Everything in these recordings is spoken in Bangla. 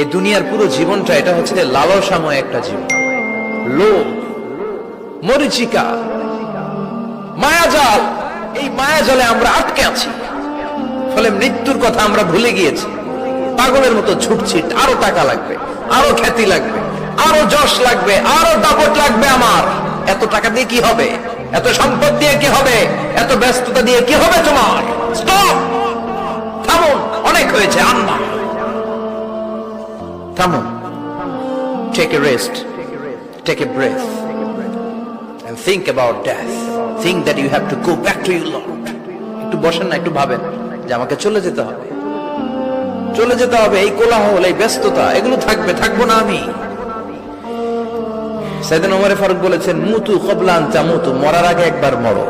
এই দুনিয়ার পুরো জীবনটা এটা হচ্ছে যে লালসাময় একটা জীবন, লোভ, মরিচিকা, মায়াজাল। এই মায়াজালে আমরা আটকে আছি, ফলে মৃত্যুর কথা আমরা ভুলে গিয়েছি। পাগলের মতো ছুটছি, আরো টাকা লাগবে, আরো খ্যাতি লাগবে, আরো যশ লাগবে, আরো দাপট লাগবে। আমার এত টাকা দিয়ে কি হবে? এত সম্পদ দিয়ে কি হবে? এত ব্যস্ততা দিয়ে কি হবে? তোমার স্টপ, থামুন, অনেক হয়েছে। আন্না, থামুন, take a rest, take a breath and think about death. Think that you have to go back to your Lord. একটু বসেন না, একটু ভাবেন যে আমাকে চলে যেতে হবে, চলে যেতে হবে। এই কোলাহল, এই ব্যস্ততা, এগুলো থাকবে, থাকবো না আমি। সাইয়েদনা ওমর ফারুক বলেছেন, মুতু ক্বাবলা আন তামুতু, মরার আগে একবার মরো।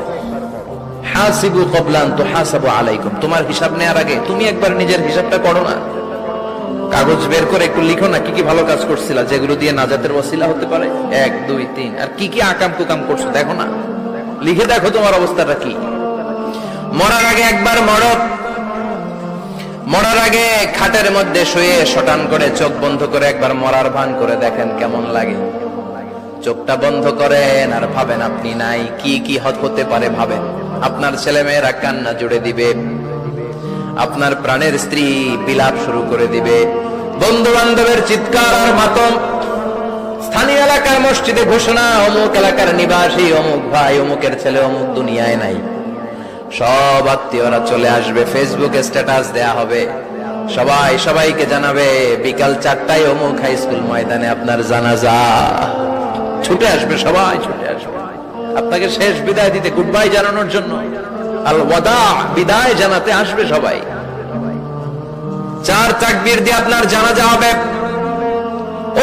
হাসিবু ক্বাবলা আন তুহাসাবু আলাইকুম, তোমার হিসাব নেওয়ার আগে তুমি একবার নিজের হিসাবটা করো না। কাগজ বের করে একটু লিখো না কি কি ভালো কাজ করছিলা, যেগুলো দিয়ে নাজাতের ওসিলা হতে পারে। 1 2 3, আর কি কি আকাম কুকাম করছো দেখো না, লিখে দেখো তোমার অবস্থাটা কি। মরার আগে একবার মরো। মরার আগে খাটের মধ্যে শুয়ে শটান করে চোখ বন্ধ করে একবার মরার ভান করে দেখেন কেমন লাগে। চোখটা বন্ধ করেন আর ভাবেন আপনি নাই, কি কি হতে পারে ভাবেন। আপনার ছেলে মেয়েরা কান্না জুড়ে দিবে, আপনার প্রাণের স্ত্রী বিলাপ শুরু করে দিবে, বন্ধু বান্ধবের চিৎকার আর মাতম, স্থানীয় এলাকার মসজিদে ঘোষণা, অমুক এলাকার নিবাসী অমুক ভাই অমুকের ছেলে অমুক দুনিয়ায় নাই। সব আত্মীয়রা চলে আসবে, ফেসবুকে স্ট্যাটাস দেয়া হবে, সবাই সবাইকে জানাবে বিকাল 4টায় অমুক হাই স্কুল ময়দানে আপনার জানাজা। ছুটে আসবে, সবাই ছুটে আসবে আপনাকে শেষ বিদায় দিতে, গুড বাই জানানোর জন্য, আল ওয়াদা, বিদায় জানাতে আসবে সবাই। 4 তাকবীর দিয়ে আপনার জানাজা হবে,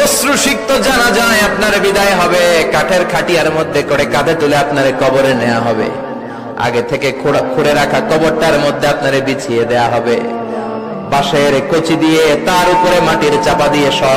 অশ্রুসিক্ত জানাজায় আপনার বিদায় হবে। কাঠের খাটিয়ার মধ্যে করে কাঁধে তুলে আপনারে কবরে নেওয়া হবে। আগে থেকে খুঁড়ে রাখা কবরটার মধ্যে আপনারে বিছিয়ে দেয়া হবে, বাঁশের কচি দিয়ে তার উপরে মাটির চাপা দিয়ে সব